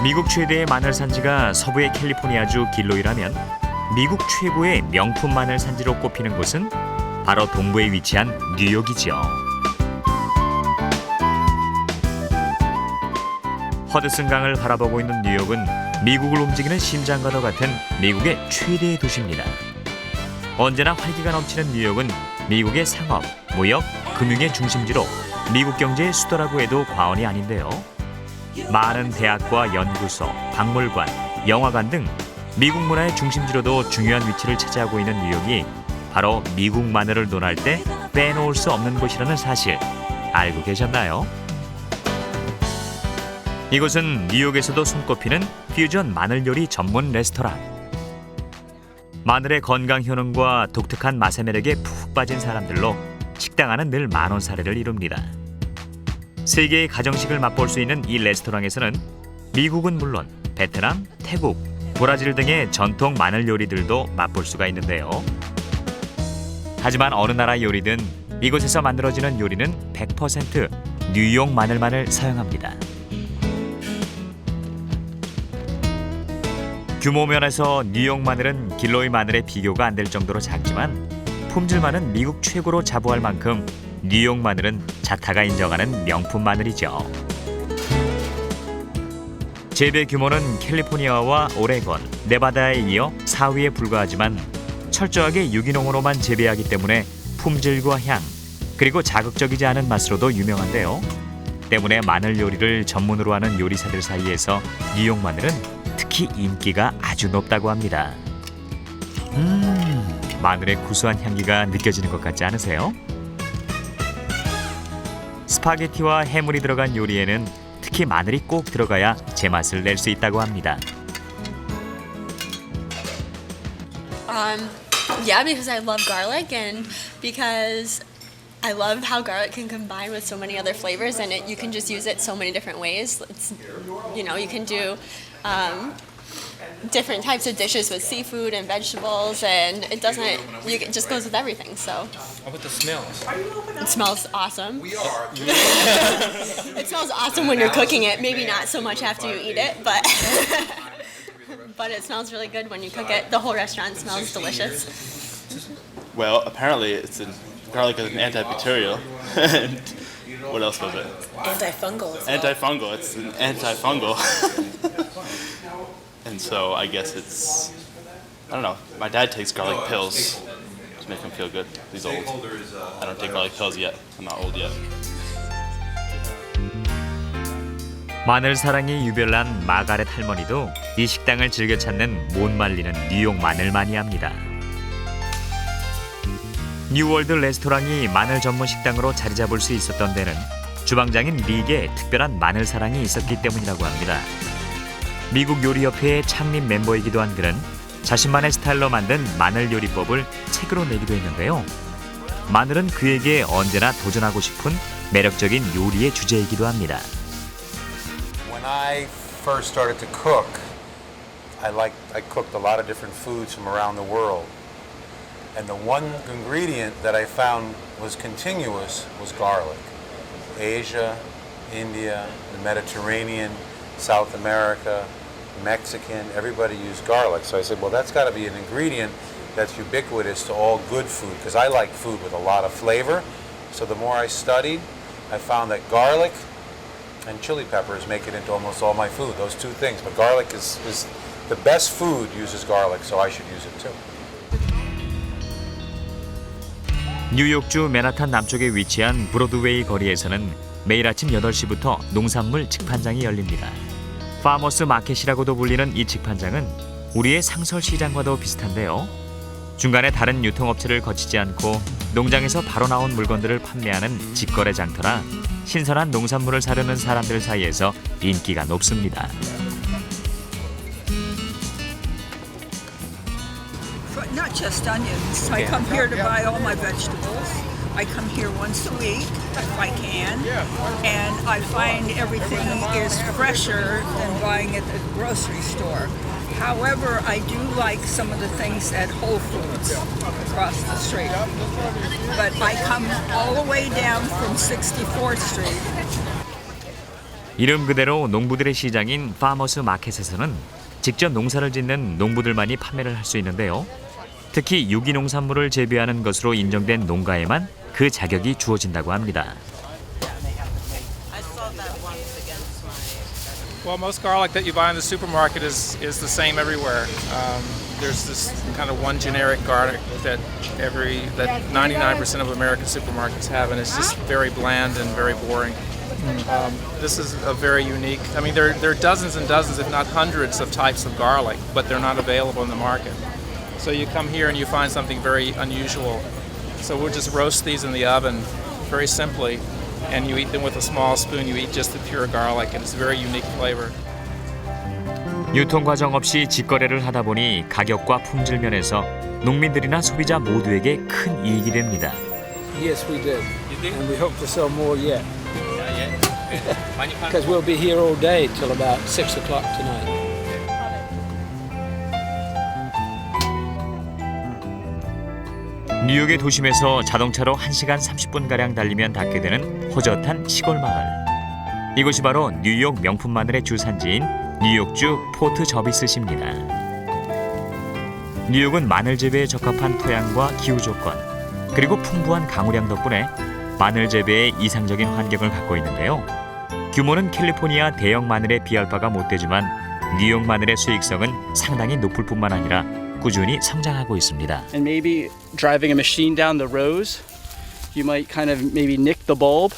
미국 최대의 마늘 산지가 서부의 캘리포니아주 길로이라면 미국 최고의 명품 마늘 산지로 꼽히는 곳은 바로 동부에 위치한 뉴욕이지요. 허드슨강을 바라보고 있는 뉴욕은 미국을 움직이는 심장과도 같은 미국의 최대의 도시입니다. 언제나 활기가 넘치는 뉴욕은 미국의 상업, 무역, 금융의 중심지로 미국 경제의 수도라고 해도 과언이 아닌데요. 많은 대학과 연구소, 박물관, 영화관 등 미국 문화의 중심지로도 중요한 위치를 차지하고 있는 뉴욕이 바로 미국 마늘을 논할 때 빼놓을 수 없는 곳이라는 사실 알고 계셨나요? 이곳은 뉴욕에서도 손꼽히는 퓨전 마늘 요리 전문 레스토랑. 마늘의 건강 효능과 독특한 맛의 매력에 푹 빠진 사람들로 식당 안은 늘 만원 사례를 이룹니다. 세계의 가정식을 맛볼 수 있는 이 레스토랑에서는 미국은 물론 베트남, 태국, 브라질 등의 전통 마늘 요리들도 맛볼 수가 있는데요. 하지만 어느 나라 요리든 이곳에서 만들어지는 요리는 100% 뉴욕 마늘만을 사용합니다. 규모 면에서 뉴욕 마늘은 길로이 마늘에 비교가 안 될 정도로 작지만 품질만은 미국 최고로 자부할 만큼 뉴욕 마늘은 자타가 인정하는 명품 마늘이죠. 재배 규모는 캘리포니아와 오레곤, 네바다에 이어 4위에 불과하지만 철저하게 유기농으로만 재배하기 때문에 품질과 향, 그리고 자극적이지 않은 맛으로도 유명한데요. 때문에 마늘 요리를 전문으로 하는 요리사들 사이에서 뉴욕 마늘은 특히 인기가 아주 높다고 합니다. 마늘의 구수한 향기가 느껴지는 것 같지 않으세요? 스파게티와 해물이 들어간 요리에는 특히 마늘이 꼭 들어가야 제맛을 낼 수 있다고 합니다. Yeah, because I love garlic and because I love how garlic can combine with so many other flavors and you can just use it so many different ways. You can do different types of dishes with seafood and vegetables and it just goes with everything. So How about the smells? it smells awesome. It smells awesome when you're cooking it, maybe not so much after you eat it, but but it smells really good when you cook it. The whole restaurant smells delicious. Well, apparently garlic is an antibacterial. And what else was it? Antifungal as well. Antifungal. It's an antifungal. And so I guess I don't know. My dad takes garlic pills to make him feel good. He's old. I don't take garlic pills yet. I'm not old yet. 마늘 사랑이 유별난 마가렛 할머니도 이 식당을 즐겨 찾는 못 말리는 뉴욕 마늘 마니아입니다. 뉴월드 레스토랑이 마늘 전문 식당으로 자리 잡을 수 있었던 데는 주방장인 릭의 특별한 마늘 사랑이 있었기 때문이라고 합니다. 미국 요리협회의 창립 멤버이기도 한 그는 자신만의 스타일로 만든 마늘 요리법을 책으로 내기도 했는데요. 마늘은 그에게 언제나 도전하고 싶은 매력적인 요리의 주제이기도 합니다. When I first started to cook, I cooked a lot of different foods from around the world. And the one ingredient that I found was continuous was garlic. Asia, India, the Mediterranean, South America, Mexican, everybody used garlic. So I said, well, that's got to be an ingredient that's ubiquitous to all good food because I like food with a lot of flavor. So the more I studied, I found that garlic and chili peppers make it into almost all my food, those two things. But garlic is the best food uses garlic, so I should use it too. 뉴욕주 맨하탄 남쪽에 위치한 브로드웨이 거리에서는 매일 아침 8시부터 농산물 직판장이 열립니다. 파머스 마켓이라고도 불리는 이 직판장은 우리의 상설시장과도 비슷한데요. 중간에 다른 유통업체를 거치지 않고 농장에서 바로 나온 물건들을 판매하는 직거래 장터라 신선한 농산물을 사려는 사람들 사이에서 인기가 높습니다. Not just onions. I come here to buy all my vegetables. I come here once a week if I can, and I find everything is fresher than buying at the grocery store. However, I do like some of the things at Whole Foods across the street. But I come all the way down from 64th Street. 이름 그대로 농부들의 시장인 파머스 마켓에서는 직접 농사를 짓는 농부들만이 판매를 할 수 있는데요. 특히 유기 농산물을 재배하는 것으로 인정된 농가에만 그 자격이 주어진다고 합니다. Well, most garlic that you buy in the supermarket is the same everywhere. There's this kind of one generic garlic that 99% of American supermarkets have, and it's just very bland and very boring. This is a very unique. I mean, there are dozens and dozens, if not hundreds, of types of garlic, but they're not available in the market. So you come here and you find something very unusual. So we'll just roast these in the oven, very simply. And you eat them with a small spoon. You eat just the pure garlic, and it's a very unique flavor. 유통 과정 없이 직거래를 하다 보니 가격과 품질 면에서 농민들이나 소비자 모두에게 큰 이익이 됩니다. Yes, we did. And we hope to sell more yet. Because we'll be here all day till about 6 o'clock tonight. 뉴욕의 도심에서 자동차로 1시간 30분가량 달리면 닿게 되는 호젓한 시골 마을. 이곳이 바로 뉴욕 명품 마늘의 주산지인 뉴욕주 포트 저비스시입니다. 뉴욕은 마늘 재배에 적합한 토양과 기후 조건, 그리고 풍부한 강우량 덕분에 마늘 재배에 이상적인 환경을 갖고 있는데요. 규모는 캘리포니아 대형 마늘에 비할 바가 못 되지만 뉴욕 마늘의 수익성은 상당히 높을 뿐만 아니라 꾸준히 성장하고 있습니다. And maybe driving a machine down the rows, you might kind of maybe nick the bulb,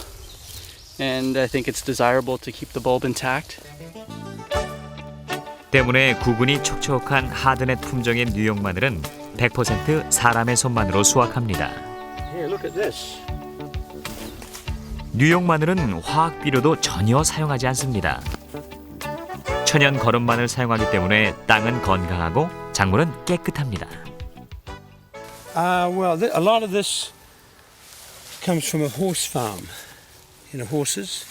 and I think it's desirable to keep the bulb intact. 때문에 구근이 촉촉한 하드넷 품종의 뉴욕 마늘은 100% 사람의 손만으로 수확합니다. Here, look at this. 뉴욕 마늘은 화학 비료도 전혀 사용하지 않습니다. 천연 거름 마늘 사용하기 때문에 땅은 건강하고 작물은 깨끗합니다. Well, a lot of this comes from a horse farm. You know, horses.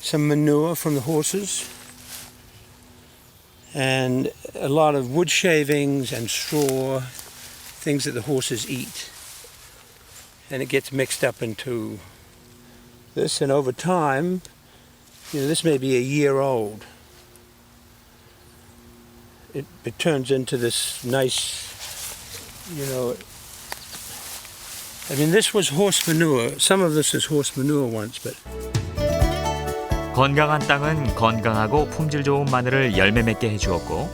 Some manure from the horses. And a lot of wood shavings and straw, things that the horses eat. And it gets mixed up into this, and over time, you know, this may be a year old. It turns into this nice, you know, I mean, this was horse manure. Some of this is horse manure once, but 건강한 땅은 건강하고 품질 좋은 마늘을 열매 맺게 해주었고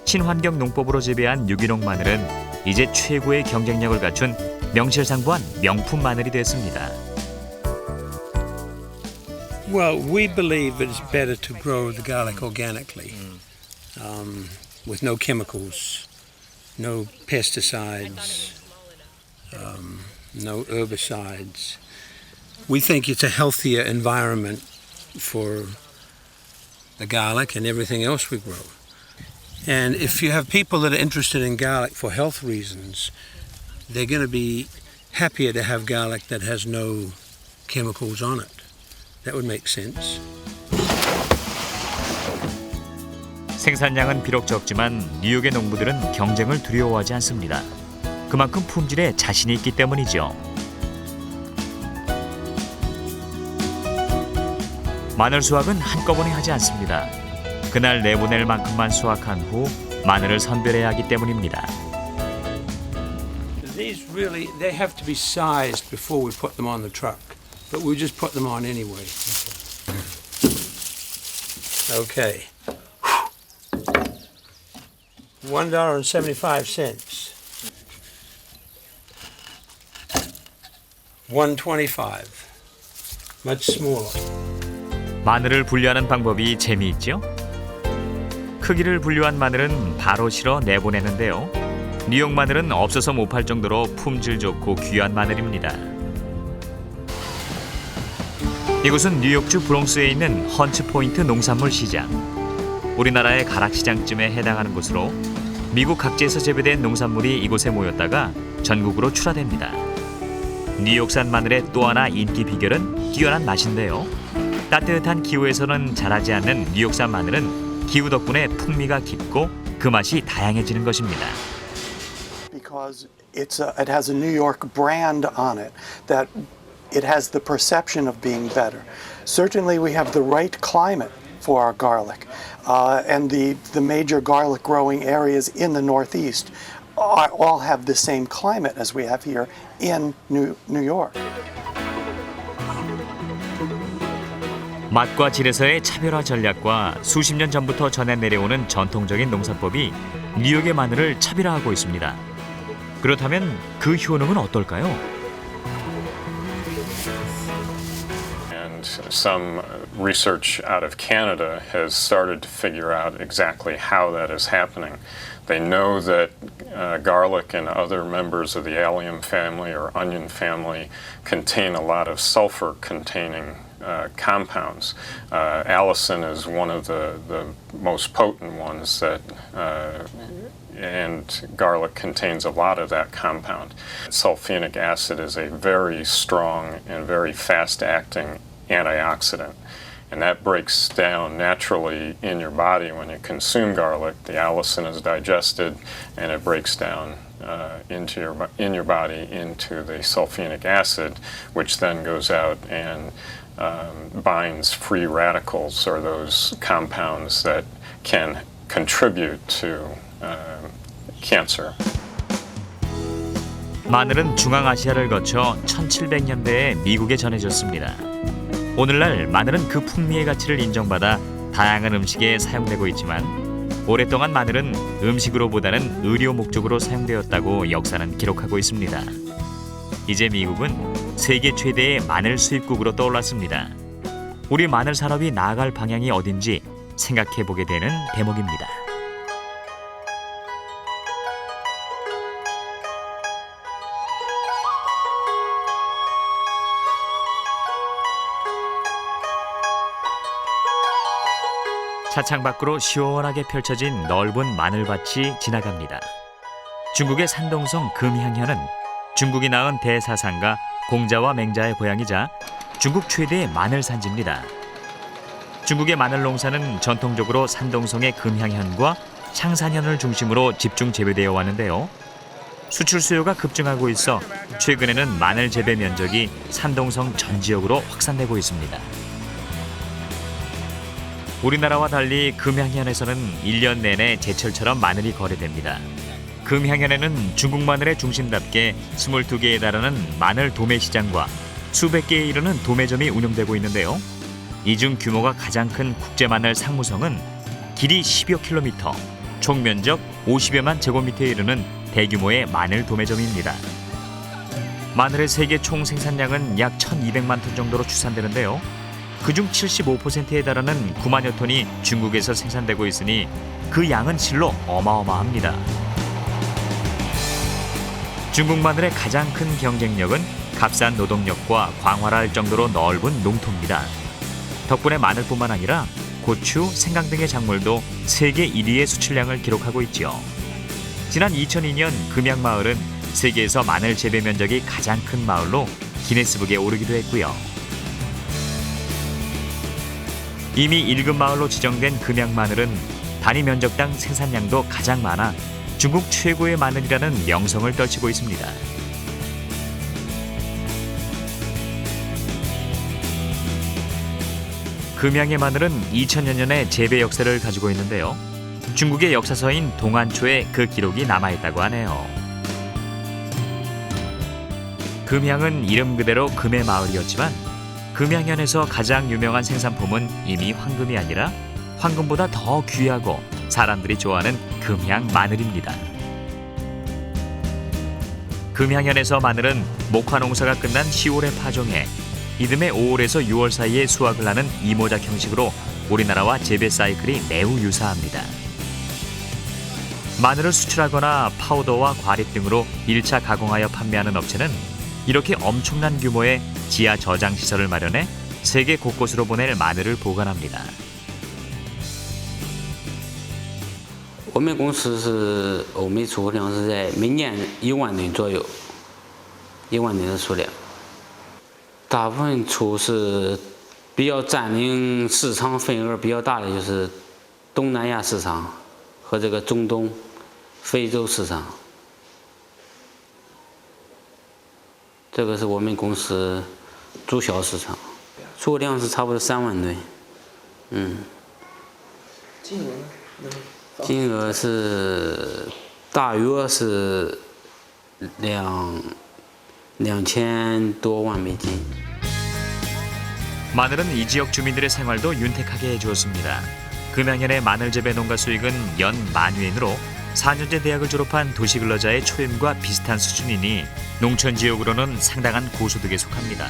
친환경 농법으로 재배한 유기농 마늘은 이제 최고의 경쟁력을 갖춘 명실상부한 명품 마늘이 됐습니다. well, we believe it's better to grow the garlic organically, with no chemicals, no pesticides, no herbicides. We think it's a healthier environment for the garlic and everything else we grow. And if you have people that are interested in garlic for health reasons, they're going to be happier to have garlic that has no chemicals on it. That would make sense. 생산량은 비록 적지만 뉴욕의 농부들은 경쟁을 두려워하지 않습니다. 그만큼 품질에 자신이 있기 때문이죠. 마늘 수확은 한꺼번에 하지 않습니다. 그날 내보낼 만큼만 수확한 후 마늘을 선별해야 하기 때문입니다. These really, they have to be sized before we put them on the truck, but we just put them on anyway. Okay. $1.75. $1.25. Much smaller. 마늘을 분류하는 방법이 재미있죠? 크기를 분류한 마늘은 바로 실어 내보내는데요. 뉴욕 마늘은 없어서 못 팔 정도로 품질 좋고 귀한 마늘입니다. 이곳은 뉴욕주 브롱스에 있는 헌츠 포인트 농산물 시장. 우리나라의 가락시장쯤에 해당하는 곳으로 미국 각지에서 재배된 농산물이 이곳에 모였다가 전국으로 출하됩니다. 뉴욕산 마늘의 또 하나 인기 비결은 뛰어난 맛인데요. 따뜻한 기후에서는 자라지 않는 뉴욕산 마늘은 기후 덕분에 풍미가 깊고 그 맛이 다양해지는 것입니다. Because it has a New York brand on it that it has the perception of being better. Certainly we have the right climate for our garlic, and the major garlic growing areas in the Northeast all have the same climate as we have here in New York. 맛과 질에서의 차별화 전략과 수십 년 전부터 전해 내려오는 전통적인 농사법이 뉴욕의 마늘을 차별화하고 있습니다. 그렇다면 그 효능은 어떨까요? And some research out of Canada has started to figure out exactly how that is happening. They know that garlic and other members of the allium family or onion family contain a lot of sulfur-containing compounds. Allicin is one of the most potent ones that, and garlic contains a lot of that compound. Sulfenic acid is a very strong and very fast-acting antioxidant. And that breaks down naturally in your body when you consume garlic. The allicin is digested, and it breaks down in your body into the sulfenic acid, which then goes out and binds free radicals, or those compounds that can contribute to cancer. 마늘은 중앙아시아를 거쳐 1700년대에 미국에 전해졌습니다. 오늘날 마늘은 그 풍미의 가치를 인정받아 다양한 음식에 사용되고 있지만 오랫동안 마늘은 음식으로보다는 의료 목적으로 사용되었다고 역사는 기록하고 있습니다. 이제 미국은 세계 최대의 마늘 수입국으로 떠올랐습니다. 우리 마늘 산업이 나아갈 방향이 어딘지 생각해보게 되는 대목입니다. 차창 밖으로 시원하게 펼쳐진 넓은 마늘밭이 지나갑니다. 중국의 산동성 금향현은 중국이 낳은 대사상가 공자와 맹자의 고향이자 중국 최대의 마늘 산지입니다. 중국의 마늘 농사는 전통적으로 산동성의 금향현과 창산현을 중심으로 집중 재배되어 왔는데요. 수출 수요가 급증하고 있어 최근에는 마늘 재배 면적이 산동성 전 지역으로 확산되고 있습니다. 우리나라와 달리 금향현에서는 1년 내내 제철처럼 마늘이 거래됩니다. 금향현에는 중국 마늘의 중심답게 22개에 달하는 마늘 도매 시장과 수백 개에 이르는 도매점이 운영되고 있는데요. 이 중 규모가 가장 큰 국제마늘 상무성은 길이 10여 킬로미터, 총 면적 50여만 제곱미터에 이르는 대규모의 마늘 도매점입니다. 마늘의 세계 총 생산량은 약 1,200만 톤 정도로 추산되는데요. 그중 75%에 달하는 9만여 톤이 중국에서 생산되고 있으니 그 양은 실로 어마어마합니다. 중국 마늘의 가장 큰 경쟁력은 값싼 노동력과 광활할 정도로 넓은 농토입니다. 덕분에 마늘뿐만 아니라 고추, 생강 등의 작물도 세계 1위의 수출량을 기록하고 있지요. 지난 2002년 금양마을은 세계에서 마늘 재배 면적이 가장 큰 마을로 기네스북에 오르기도 했고요. 이미 1급 마을로 지정된 금양마늘은 단위 면적당 생산량도 가장 많아 중국 최고의 마늘이라는 명성을 떨치고 있습니다. 금양의 마늘은 2000여 년의 재배 역사를 가지고 있는데요. 중국의 역사서인 동안초에 그 기록이 남아있다고 하네요. 금양은 이름 그대로 금의 마을이었지만 금양현에서 가장 유명한 생산품은 이미 황금이 아니라 황금보다 더 귀하고 사람들이 좋아하는 금양 마늘입니다. 금양현에서 마늘은 목화 농사가 끝난 10월에 파종해 이듬해 5월에서 6월 사이에 수확을 하는 이모작 형식으로 우리나라와 재배 사이클이 매우 유사합니다. 마늘을 수출하거나 파우더와 과립 등으로 1차 가공하여 판매하는 업체는 이렇게 엄청난 규모의 지하 저장 시설을 마련해 세계 곳곳으로 보낼 마늘을 보관합니다. 我们公司是欧美出货量是在每年1万吨左右，1万吨的数量。大部分出是比较占领市场份额比较大的，就是东南亚市场和这个中东、非洲市场。这个是我们公司主销市场。出货量是差不多3万吨。金额是大约是2000多万美金。 마늘은 이 지역 주민들의 생활도 윤택하게 해주었습니다. 금양현의 마늘 재배 농가 수익은 연 10,000위엔으로 4년제 대학을 졸업한 도시근로자의 초임과 비슷한 수준이니 농촌 지역으로는 상당한 고소득에 속합니다.